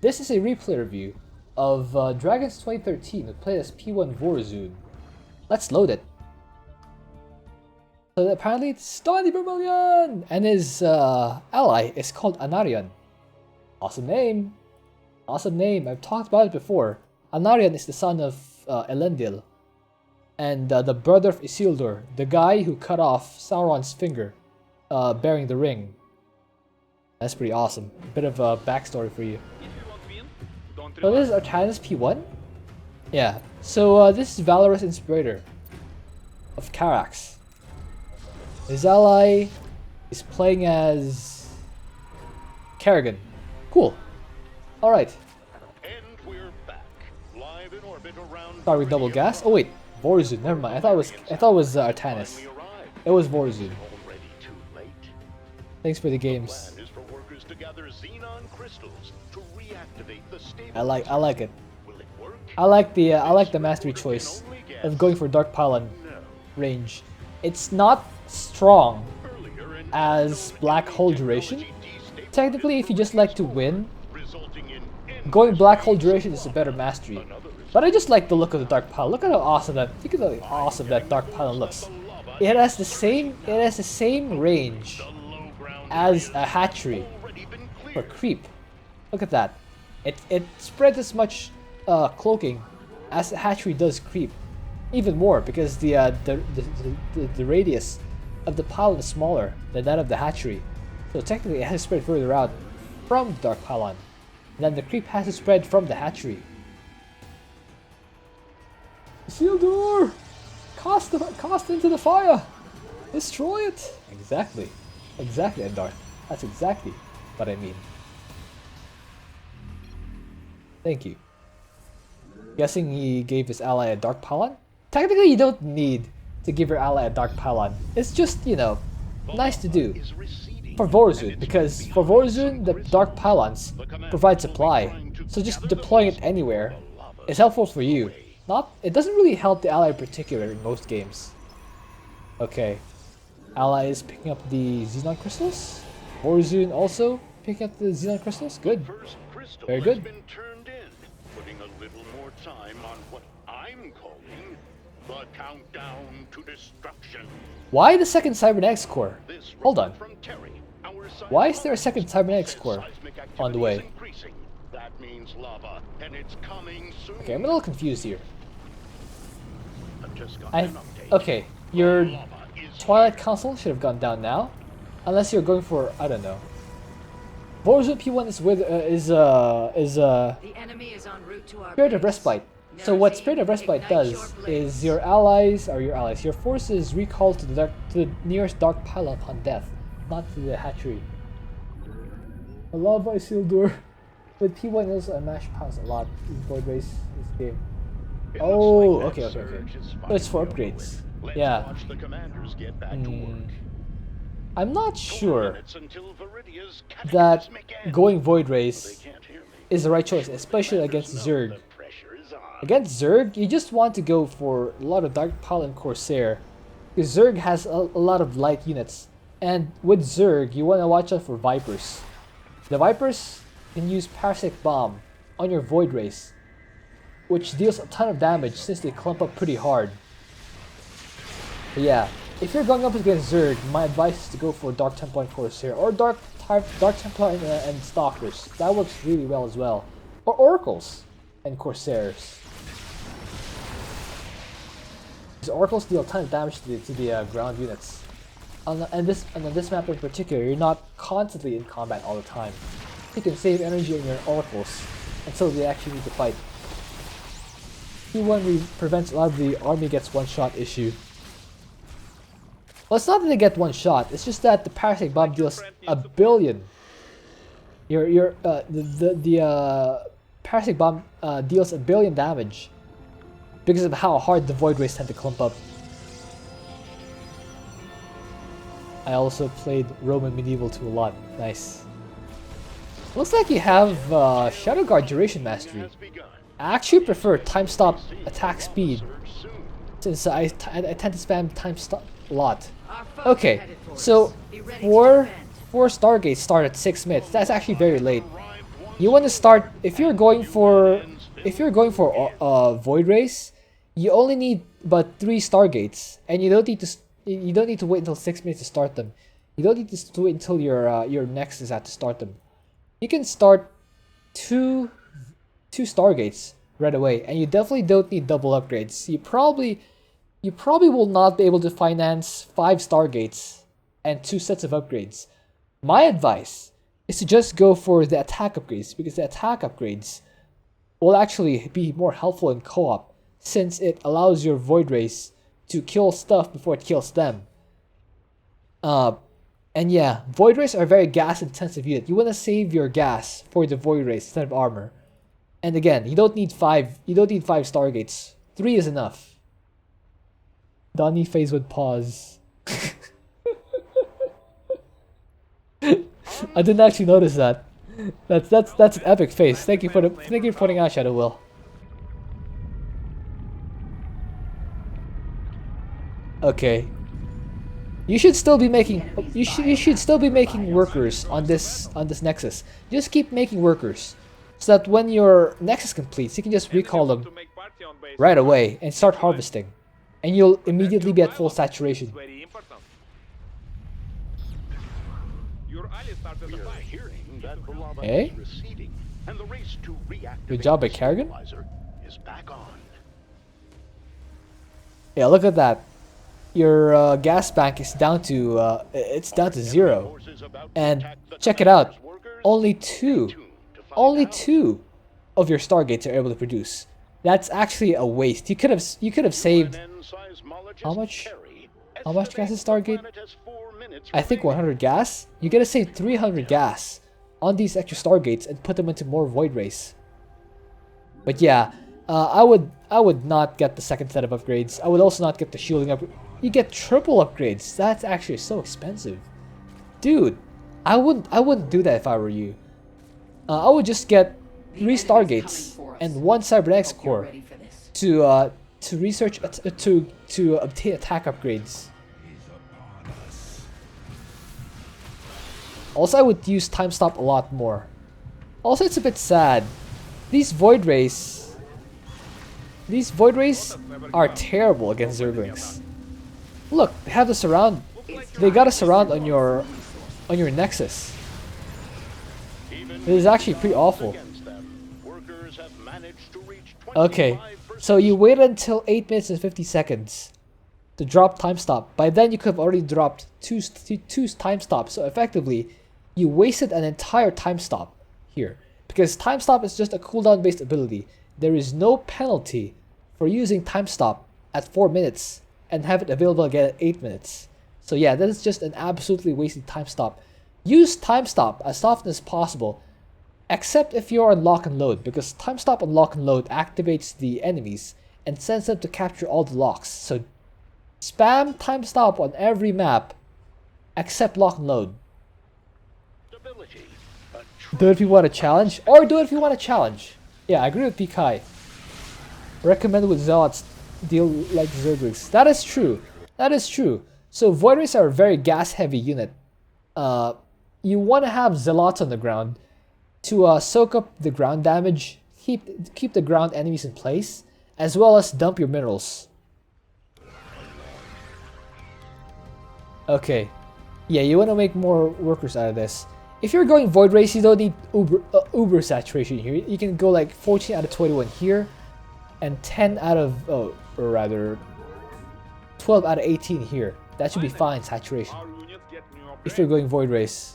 This is a replay review of Dragons 2013 that played as P1 Vorazun. Let's load it. So apparently it's Donny Vermillion! And his ally is called Anarion. Awesome name. Awesome name. I've talked about it before. Anarion is the son of Elendil. And the brother of Isildur, the guy who cut off Sauron's finger, bearing the ring. That's pretty awesome. A bit of a backstory for you. So this is Artanis P1? Yeah, so this is Valorous Inspirator of Carax. His ally is playing as Kerrigan. Cool. Alright. Start with double gas. Oh wait, Vorazun, never mind. I thought it was Artanis. It was Vorazun. Thanks for the games. I like it. I like the mastery choice of going for Dark Pylon range. It's not strong as Black Hole Duration. Technically, if you just like to win, going Black Hole Duration is a better mastery. But I just like the look of the Dark Pylon. Look at how awesome that Dark Pylon looks. It has the same range as a hatchery for creep. Look at that. It spreads as much cloaking as a hatchery does creep. Even more because the radius of the pylon is smaller than that of the hatchery. So technically it has to spread further out from the Dark Pylon. And then the creep has to spread from the hatchery. Isildur! Cast into the fire! Destroy it! Exactly. Exactly, Endar. That's exactly what I mean. Thank you. Guessing he gave his ally a Dark Pylon? Technically you don't need to give your ally a Dark Pylon. It's just, you know, nice to do. For Vorazun, because for Vorazun the Dark Pylons provide supply. So just deploying it anywhere is helpful for you. It doesn't really help the ally in particular in most games. Okay. Ally is picking up the Xenon Crystals. Vorazun also picking up the Xenon Crystals. Good. Very good. Putting a little more time on what I'm calling the countdown to destruction. Why the second Cybernetics core? Hold on. Why is there a second Cybernetics core on the way? That means lava, and it's coming soon. Okay, I'm a little confused here. I've okay, your Twilight Council should have gone down now, unless you're going for, I don't know. Vorazun P1 is with The enemy is en route to our Spirit of base. Respite. So what Spirit of Respite does is your forces recall to the nearest Dark Pylon upon death, not to the hatchery. I love Isildur. With P1 is also a mash pounds a lot in Voidrays this game. Oh, okay. So it's for upgrades. Yeah. I'm not sure that going Voidrays is the right choice, especially against Zerg. Against Zerg, you just want to go for a lot of Dark Pylon Corsair, because Zerg has a lot of light units. And with Zerg, you want to watch out for Vipers. The Vipers can use Parasitic Bomb on your Voidrays, which deals a ton of damage since they clump up pretty hard. But yeah, if you're going up against Zerg, my advice is to go for Dark Templar and Corsair, or Dark Templar and Stalkers. That works really well as well. Or Oracles and Corsairs. These Oracles deal a ton of damage to the ground units. And on this map in particular, you're not constantly in combat all the time. You can save energy on your Oracles until they actually need to fight. P1 prevents a lot of the army gets one shot issue. Well, it's not that they get one shot. It's just that the Parasitic Bomb deals a billion. The Parasitic Bomb deals a billion damage because of how hard the Voidrays tend to clump up. I also played Roman Medieval 2 a lot. Nice. Looks like you have Shadow Guard Duration Mastery. I actually prefer Time Stop Attack Speed, since I tend to spam Time Stop a lot. Okay, so 4 Stargates start at 6 minutes. That's actually very late. You want to start if you're going for Voidrays, you only need but 3 Stargates, and you don't need to wait until 6 minutes to start them. You don't need to wait until your next is at to start them. You can start two Stargates right away, and you definitely don't need double upgrades. You probably will not be able to finance 5 Stargates and 2 sets of upgrades. My advice is to just go for the attack upgrades, because the attack upgrades will actually be more helpful in co-op, since it allows your Voidrays to kill stuff before it kills them. And yeah, Voidrays are a very gas intensive unit. You want to save your gas for the Voidrays instead of armor. And again, you don't need 5 Stargates. 3 is enough. Donnie phase would pause. I didn't actually notice that. That's an epic face. Thank you for pointing out, Shadow Will. Okay. You should still be making workers on this Nexus. Just keep making workers, so that when your Nexus completes, you can just recall them right away and start harvesting, and you'll immediately be at full saturation. Hey? Good job by Kerrigan. Yeah, look at that. Your gas bank is down to it's down to 0, and check it out. Only two of your Stargates are able to produce. That's actually a waste. You could have saved how much? How much gas is Stargate? I think 100 gas. You gotta save 300 gas on these extra Stargates and put them into more Voidrays. But yeah, I would not get the second set of upgrades. I would also not get the shielding up. You get triple upgrades. That's actually so expensive, dude. I wouldn't do that if I were you. I would just get 3 Stargates and 1 Cybernetics core to research to obtain attack upgrades. Also, I would use time stop a lot more. Also, it's a bit sad. These Voidrays are terrible against Zerglings. Look, they have the surround. They got a surround on your Nexus. This is actually pretty awful. Okay, so you waited until 8 minutes and 50 seconds to drop time stop. By then, you could have already dropped two time stops. So effectively, you wasted an entire time stop here, because time stop is just a cooldown based ability. There is no penalty for using time stop at 4 minutes and have it available again at 8 minutes. So yeah, that is just an absolutely wasted time stop. Use time stop as often as possible, except if you're on lock and load, because time stop on lock and load activates the enemies and sends them to capture all the locks. So spam time stop on every map except lock and load. Do it if you want a challenge, or do it if you want a challenge. Yeah, I agree with PKai. Recommended with Zealots deal like Zerglings. That is true. That is true. So Voidrays are a very gas heavy unit. You want to have Zealots on the ground to soak up the ground damage, keep the ground enemies in place, as well as dump your minerals. Okay. Yeah, you want to make more workers out of this. If you're going Voidrays, you don't need uber saturation here. You can go like 14 out of 21 here, and 10 out of, or rather, 12 out of 18 here. That should be fine saturation if you're going Voidrays.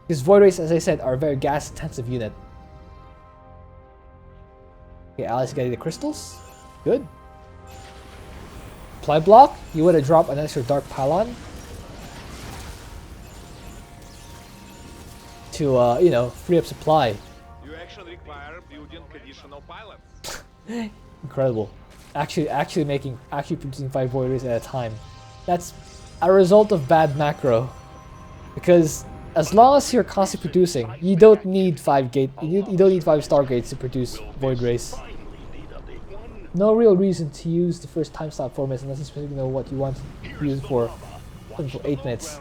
Because Voidrays, as I said, are a very gas intensive unit. Okay, Alice getting the crystals. Good. Supply block. You want to drop an extra dark pylon to you know, free up supply. You actually require building conditional pylons. Incredible. Actually producing 5 Voidrays at a time. That's a result of bad macro. Because as long as you're constantly producing, you don't need 5 Stargates to produce Voidrays. No real reason to use the first time stop formats unless you specifically know what you want to use for 8 minutes.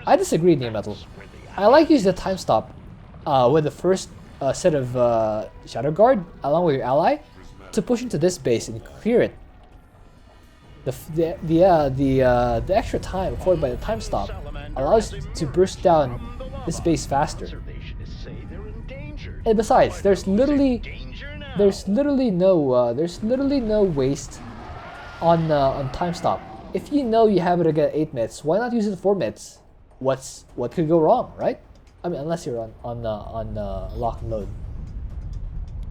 I disagree, Neometal. I like using the time stop when the first set of Shadow Guard along with your ally to push into this base and clear it. The extra time afforded by the time stop allows you to burst down this base faster. And besides, there's literally no waste on time stop. If you know you have it again at 8 minutes, why not use it at 4 minutes? What could go wrong, right? I mean, unless you're on lock and load.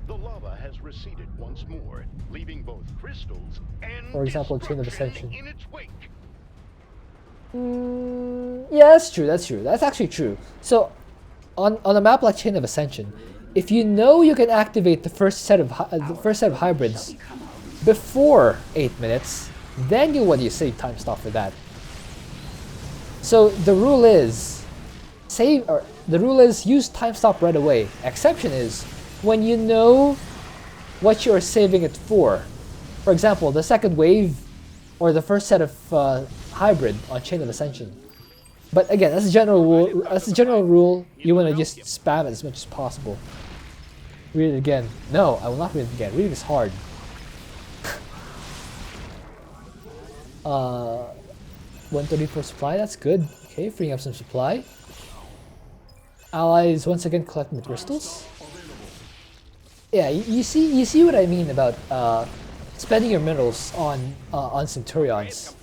The lava has receded once more, leaving both crystals and For example, Chain of Ascension. in its wake. Yeah, that's true. That's actually true. So, on a map like Chain of Ascension, if you know you can activate the first set of hybrids before 8 minutes, then you want to save time stop for that. So the rule is use time stop right away. Exception is when you know what you are saving it for. For example, the second wave or the first set of hybrid on Chain of Ascension. But again, that's a general rule. That's a general rule. You want to just spam it as much as possible. Read it again. No, I will not read it again. Reading is hard. 134 supply. That's good. Okay, freeing up some supply. Allies once again collecting the crystals. Yeah, you see what I mean about spending your minerals on Centurions.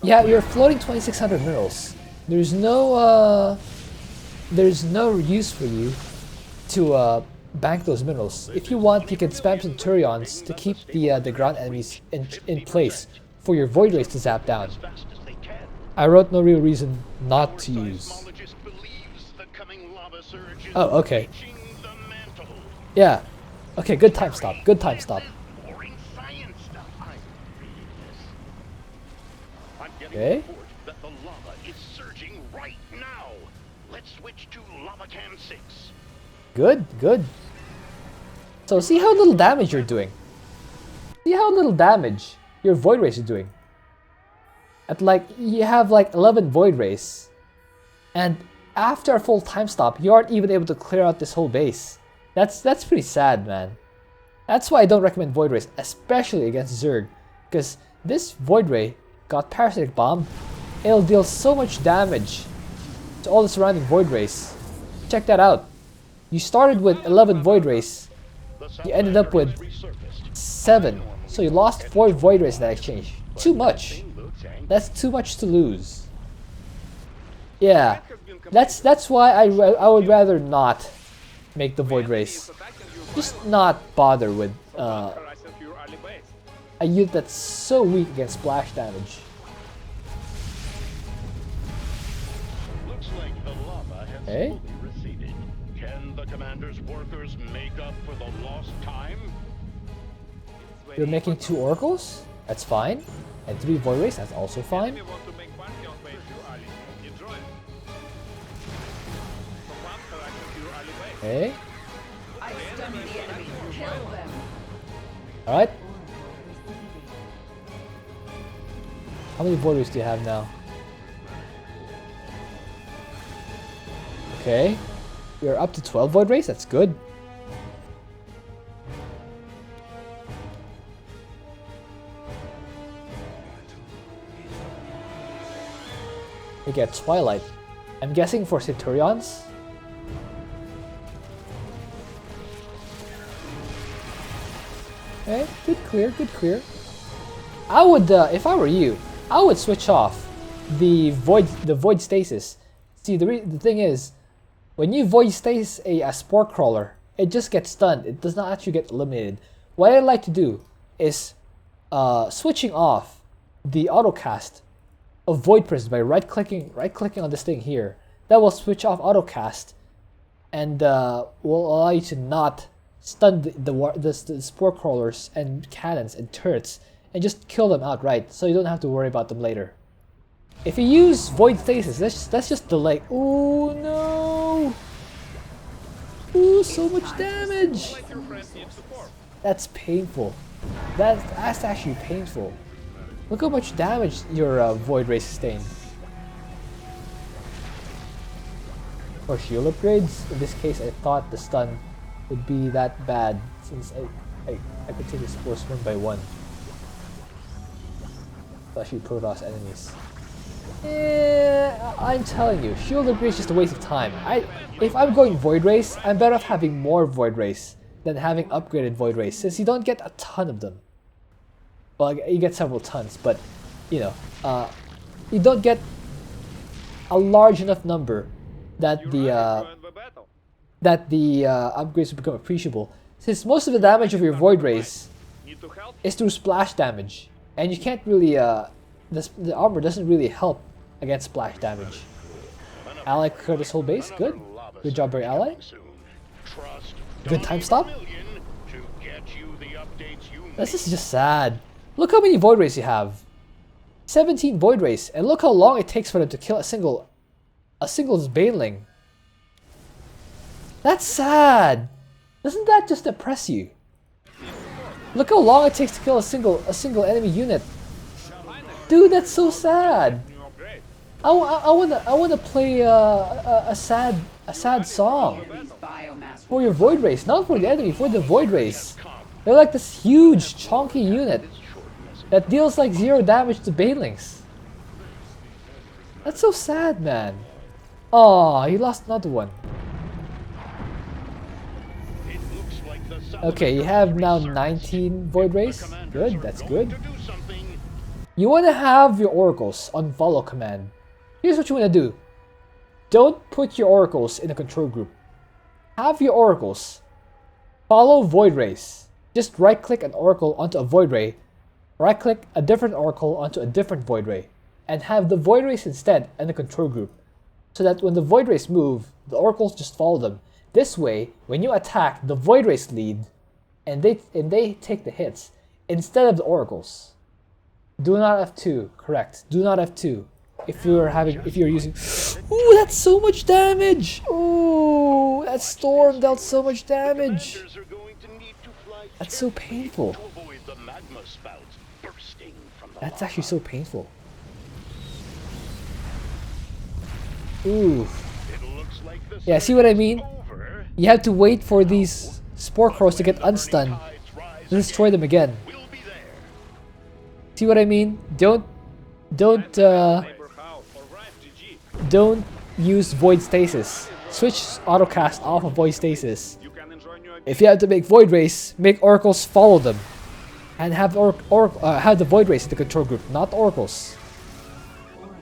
Yeah, you're floating 2,600 minerals. There's no use for you to bank those minerals. If you want, you can spam Centurions to keep the ground enemies in place for your Voidrays to zap down. I wrote no real reason not to use. Oh, okay. Yeah. Okay, good time stop. Good time stop. Okay. That the lava is surging right now. Let's switch to lava cam 6. Good, good. So see how little damage you're doing. See how little damage your Voidrays are doing. At you have 11 Voidrays, and after a full time stop, you aren't even able to clear out this whole base. That's pretty sad, man. That's why I don't recommend Voidrays, especially against Zerg, because this Voidray got Parasitic Bomb. It'll deal so much damage to all the surrounding Voidrays. Check that out. You started with 11 Voidrays, you ended up with 7, so you lost 4 Voidrays in that exchange. Too much. That's too much to lose. Yeah, that's why I would rather not make the Voidrays. Just not bother with a unit that's so weak against splash damage. Looks like the lava has fully receded. Can the commander's workers make up for the lost time? You're making 2 Oracles? That's fine. And 3 Voidrays? That's also fine. Okay. Alright. How many Voidrays do you have now? Okay. You're up to 12 Voidrays? That's good. You get Twilight. I'm guessing for Centurions. Okay, good clear, good clear. I would, if I were you, I would switch off the void stasis. See, the thing is, when you void stasis a spore crawler, it just gets stunned. It does not actually get eliminated. What I'd like to do is switching off the autocast of Void Prism by right clicking on this thing here. That will switch off autocast and will allow you to not stun the spore crawlers and cannons and turrets and just kill them outright, so you don't have to worry about them later. If you use Void Stasis, that's just delay. Oh no! Ooh, so much damage! That's painful. That's actually painful. Look how much damage your Void Ray sustained. For shield upgrades, in this case I thought the stun would be that bad since I could take the spores one by one. Especially Protoss enemies. I'm telling you, Shield Upgrade is just a waste of time. If I'm going Voidrays, I'm better off having more Voidrays than having upgraded Voidrays, since you don't get a ton of them. Well, you get several tons, but you know, you don't get a large enough number that the upgrades will become appreciable. Since most of the damage of your Voidrays is through splash damage, and you can't really the armor doesn't really help against splash damage. Ally cleared this whole base. Good. Good job, Barry Ally. Good time stop. This is just sad. Look how many Void Rays you have. 17 Void Rays, and look how long it takes for them to kill a single Baneling. That's sad. Doesn't that just depress you? Look how long it takes to kill a single enemy unit. Dude, that's so sad. I wanna play a sad song for your Void Rays, not for the enemy, for the Void Rays. They're like this huge chunky unit that deals like 0 damage to Banelings. That's so sad, man. Oh, he lost another one. Okay, you have now 19 Void Rays. Good, that's good. You want to have your oracles on follow command. Here's what you want to do. Don't put your oracles in a control group. Have your oracles follow Void Rays. Just right click an oracle onto a Void Ray, right click a different oracle onto a different Void Ray, and have the Void Rays instead in the control group. So that when the Void Rays move, the oracles just follow them. This way, when you attack, the Void Rays lead, and they take the hits instead of the oracles. Do not F2, correct. Do not F2. If you're using, ooh, that's so much damage. Ooh, that storm dealt so much damage. That's so painful. That's actually so painful. Ooh. Yeah, see what I mean? You have to wait for these Spore Crows to get unstunned to destroy them again. See what I mean? Don't use Void Stasis. Switch Autocast off of Void Stasis. If you have to make Void Rays, make Oracles follow them. And have the Void Rays in the control group, not Oracles.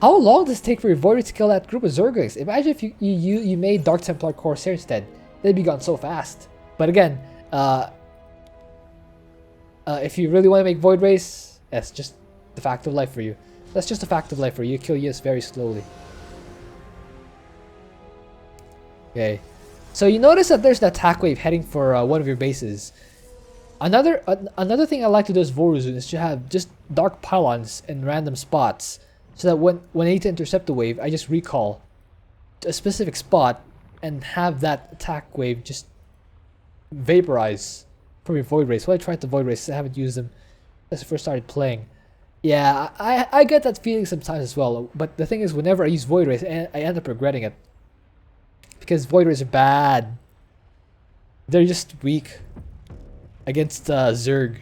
How long does it take for your Void Rays to kill that group of Zerglings? Imagine if you made Dark Templar Corsair instead. They'd be gone so fast. But again, if you really want to make Void Rays, that's just the fact of life for you. That's just a fact of life for you. You kill yes very slowly. Okay. So you notice that there's an attack wave heading for one of your bases. Another thing I like to do as Vorazun is to have just dark pylons in random spots, so that when I need to intercept the wave, I just recall to a specific spot and have that attack wave just vaporize from your Void Rays. Well, I tried the Void Rays, I haven't used them since I first started playing. Yeah, I get that feeling sometimes as well, but the thing is, whenever I use Void Rays, I end up regretting it. Because Void Rays are bad. They're just weak against Zerg.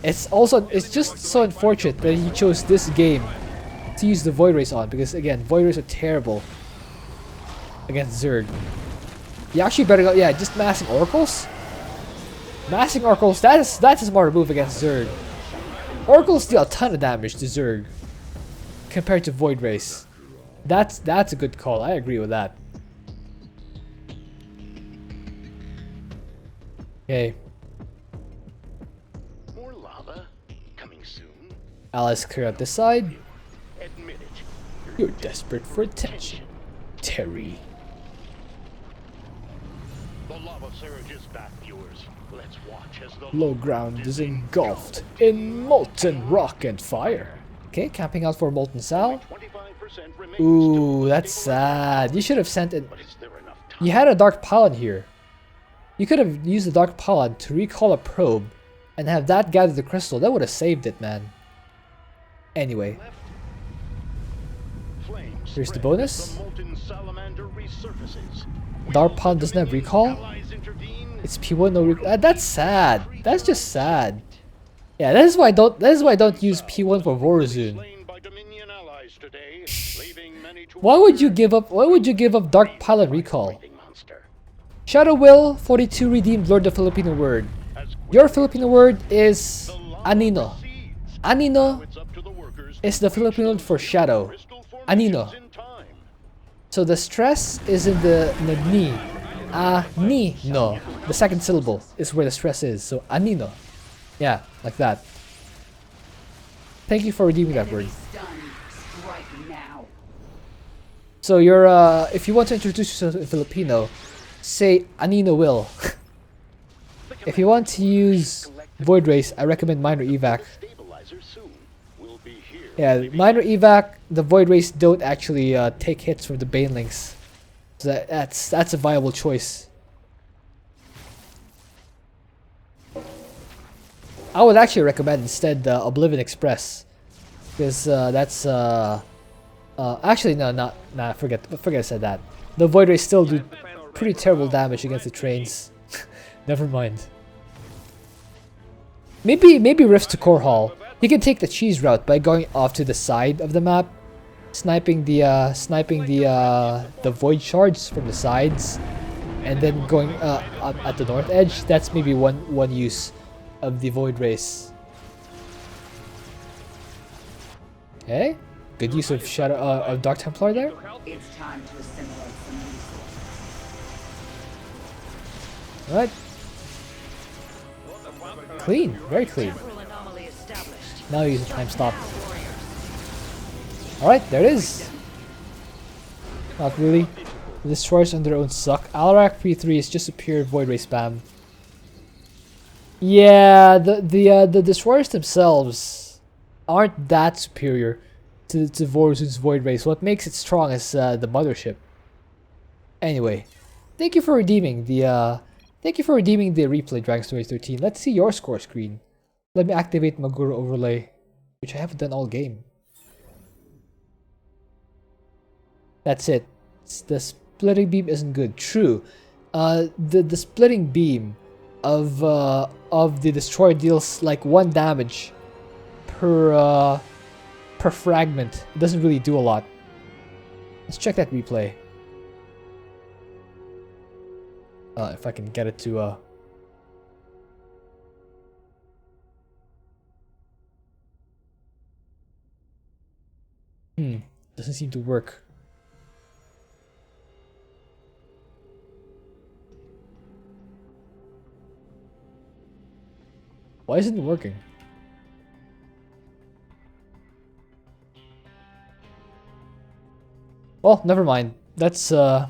It's just so unfortunate that he chose this game to use the Void Rays on, because again, Void Rays are terrible against Zerg. You actually better go, yeah, just massing Oracles? Massing Oracles, that's a smart move against Zerg. Oracles deal a ton of damage to Zerg compared to Void Rays. That's a good call, I agree with that. Okay. More lava coming soon. Allies clear out this side. Admit it. You're desperate for attention, Terry. The lava surge is back, viewers. Let's watch as the Low ground is engulfed in molten rock and fire. Okay, camping out for Molten Sal. 25% remains. Ooh, that's sad. You should have sent it. But is there enough time? You had a Dark Pylon here. You could have used the Dark Pylon to recall a probe and have that gather the crystal. That would have saved it, man. Anyway. Here's the bonus. Dark Pylon doesn't have recall. It's P1 no that's sad. That's just sad. Yeah, that is why I don't use P1 for Vorazun. Why would you give up Dark Pilot Recall? Shadow Will 42 redeemed Lord the Filipino word. Your Filipino word is Anino. Anino is the Filipino word for shadow. Anino. So the stress is in the ni. Ni no. The second syllable is where the stress is. So anino. Yeah, like that. Thank you for redeeming that word. So you're if you want to introduce yourself in Filipino, say Anino Will. If you want to use Voidrays, I recommend Minor Evac. Yeah, Minor Evac, the Voidrays don't actually take hits from the Banelings. So that's a viable choice. I would actually recommend instead Oblivion Express, because that's actually no, forget I said that. The Voidrays still do pretty terrible damage against the trains. Never mind. Maybe Rifts to Core Hall. You can take the cheese route by going off to the side of the map, sniping the void shards from the sides, and then going at the north edge. That's maybe one use of the Voidrays. Okay, good use of Shadow of Dark Templar there. It's time to assimilate some resources. All right. Clean, very clean. Now use a time stop. Alright, there it is. Not really. The destroyers on their own suck. Alarak P3 is just a pure Voidray spam. Yeah, the destroyers themselves aren't that superior to Vorazun's Voidrays. What makes it strong is the mothership. Anyway, thank you for redeeming the replay, Dragon Story 13. Let's see your score screen. Let me activate Maguro overlay, which I haven't done all game. That's it. The splitting beam isn't good. True. The splitting beam of the destroyer deals like 1 damage per fragment. It doesn't really do a lot. Let's check that replay. If I can get it to doesn't seem to work. Why isn't it working? Well, never mind. That's